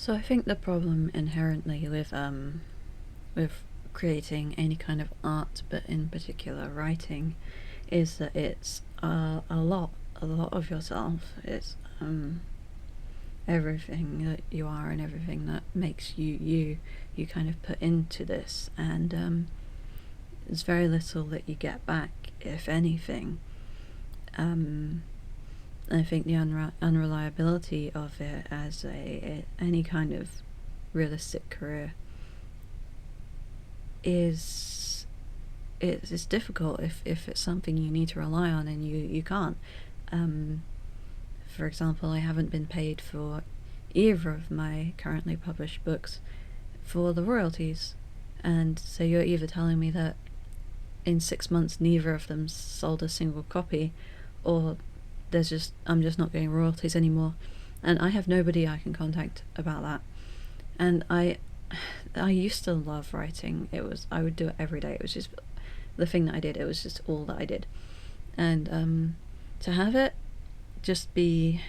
So I think the problem inherently with creating any kind of art, but in particular writing, is that it's a lot of yourself. It's everything that you are and everything that makes you you. You kind of put into this, and there's very little that you get back, if anything. I think the unreliability of it as any kind of realistic career is it's difficult if it's something you need to rely on and you can't. For example, I haven't been paid for either of my currently published books for the royalties, and so you're either telling me that in 6 months neither of them sold a single copy, or I'm just not getting royalties anymore, and I have nobody I can contact about that. And I used to love writing. I would do it every day. It was just the thing that I did. It was just all that I did. And to have it just be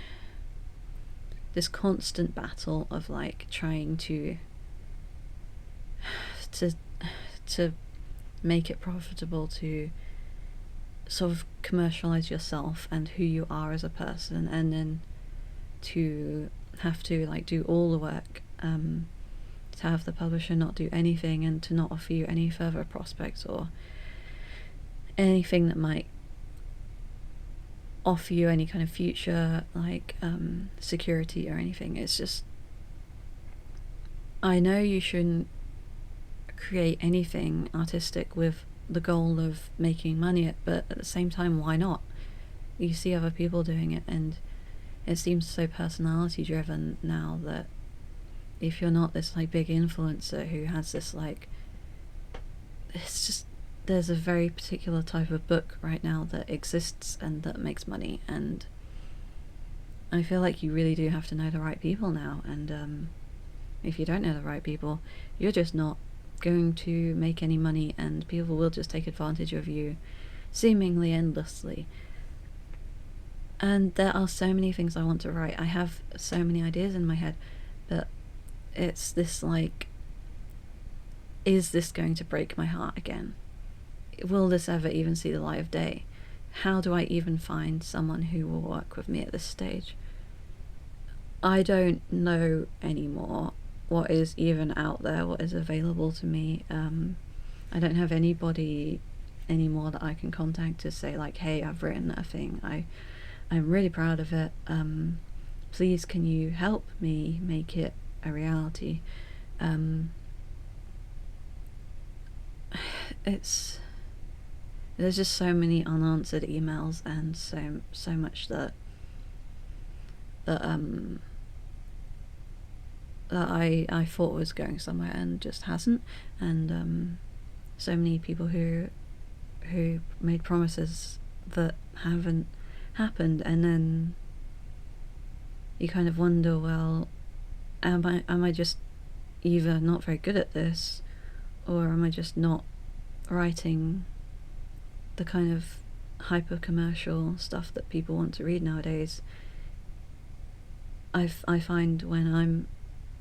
this constant battle of like trying to make it profitable, to sort of commercialize yourself and who you are as a person, and then to have to like do all the work, to have the publisher not do anything and to not offer you any further prospects or anything that might offer you any kind of future like security or anything. It's just, I know you shouldn't create anything artistic with the goal of making money, but at the same time, why not? You see other people doing it, and it seems so personality driven now that if you're not this like big influencer who has this like, it's just, there's a very particular type of book right now that exists and that makes money, and I feel like you really do have to know the right people now, and if you don't know the right people, you're just not going to make any money, and people will just take advantage of you seemingly endlessly. And there are so many things I want to write. I have so many ideas in my head, but it's this like, is this going to break my heart again? Will this ever even see the light of day? How do I even find someone who will work with me at this stage? I don't know anymore what is even out there, what is available to me. I don't have anybody anymore that I can contact to say like, hey, I've written a thing, I'm really proud of it, please can you help me make it a reality. There's just so many unanswered emails, and so much that I thought was going somewhere and just hasn't, and so many people who made promises that haven't happened, and then you kind of wonder, well, am I just either not very good at this, or am I just not writing the kind of hyper commercial stuff that people want to read nowadays. I find when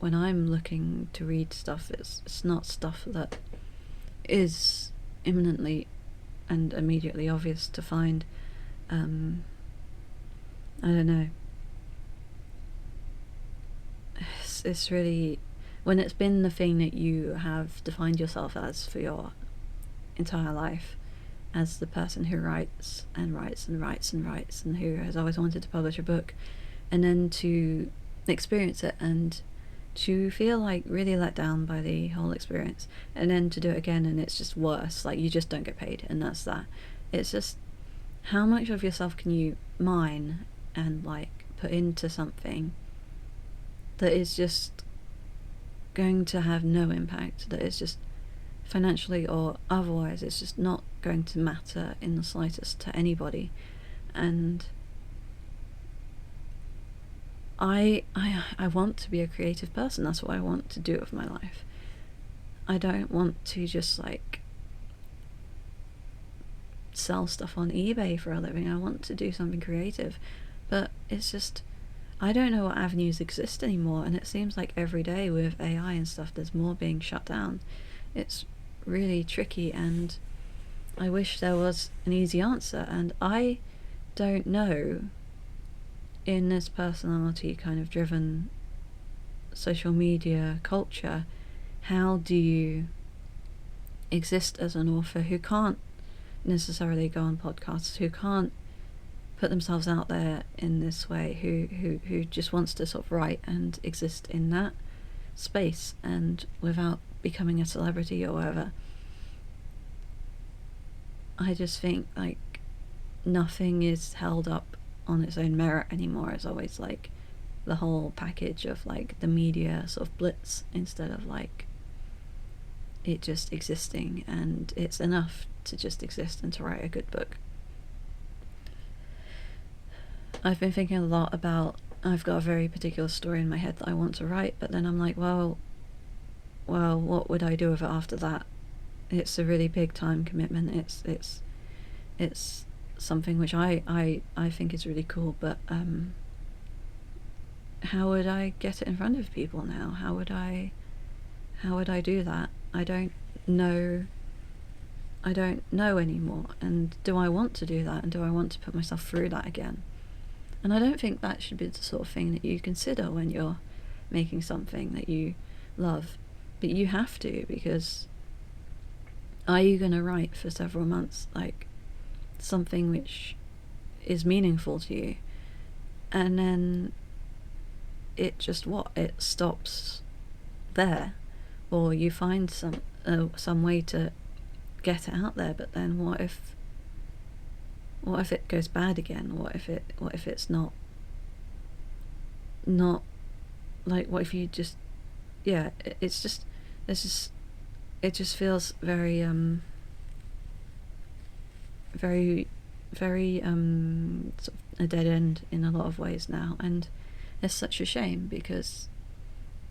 I'm looking to read stuff, it's not stuff that is imminently and immediately obvious to find. I don't know. It's really, when it's been the thing that you have defined yourself as for your entire life, as the person who writes and writes and writes and writes, and who has always wanted to publish a book, and then to experience it and to feel like really let down by the whole experience, and then to do it again and it's just worse, like you just don't get paid, and that's that. It's just, how much of yourself can you mine and like put into something that is just going to have no impact, that is just financially or otherwise, it's just not going to matter in the slightest to anybody. And I want to be a creative person. That's what I want to do with my life. I don't want to just like sell stuff on eBay for a living. I want to do something creative, but it's just, I don't know what avenues exist anymore, and it seems like every day with AI and stuff, there's more being shut down. It's really tricky, and I wish there was an easy answer, and I don't know, in this personality kind of driven social media culture, how do you exist as an author who can't necessarily go on podcasts, who can't put themselves out there in this way, who just wants to sort of write and exist in that space and without becoming a celebrity or whatever. I just think like nothing is held up on its own merit anymore. It's always like the whole package of like the media sort of blitz instead of like it just existing, and it's enough to just exist and to write a good book. I've been thinking a lot about, I've got a very particular story in my head that I want to write, but then I'm like, well, what would I do with it after that? It's a really big time commitment. It's something which I think is really cool, but how would I get it in front of people now? How would I do that? I don't know anymore. And do I want to do that? And do I want to put myself through that again? And I don't think that should be the sort of thing that you consider when you're making something that you love. But you have to, because are you going to write for several months like something which is meaningful to you, and then it just it stops there, or you find some way to get it out there, but then what if it goes bad again? What if it's not like, what if you just, yeah, it just feels very sort of a dead end in a lot of ways now, and it's such a shame, because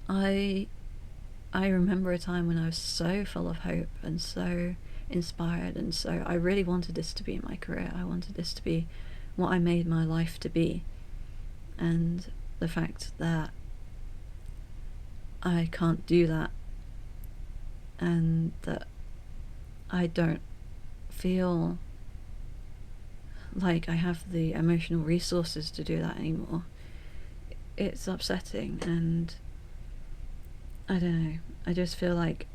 I remember a time when I was so full of hope and so inspired, and so I really wanted this to be my career. I wanted this to be what I made my life to be, and the fact that I can't do that, and that I don't feel like I have the emotional resources to do that anymore, it's upsetting. And I don't know, I just feel like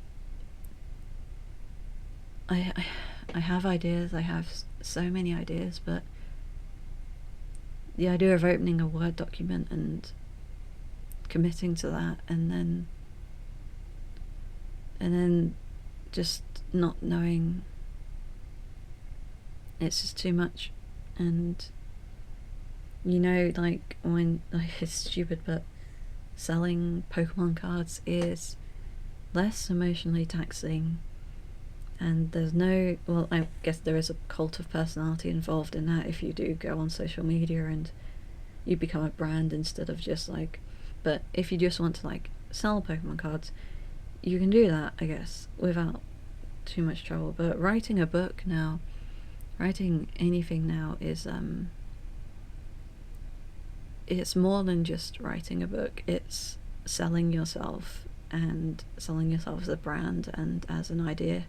I have ideas, I have so many ideas, but the idea of opening a Word document and committing to that, and then just not knowing, it's just too much. And you know, like, when, like, it's stupid, but selling Pokemon cards is less emotionally taxing, and there's no, well, I guess there is a cult of personality involved in that if you do go on social media and you become a brand instead of just like, but if you just want to like sell Pokemon cards, you can do that, I guess, without too much trouble. But writing a book now, writing anything now is it's more than just writing a book. It's selling yourself, and selling yourself as a brand and as an idea.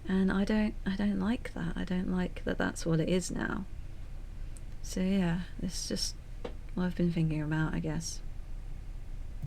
And I don't like that. I don't like that that's what it is now. So yeah, it's just what I've been thinking about, I guess.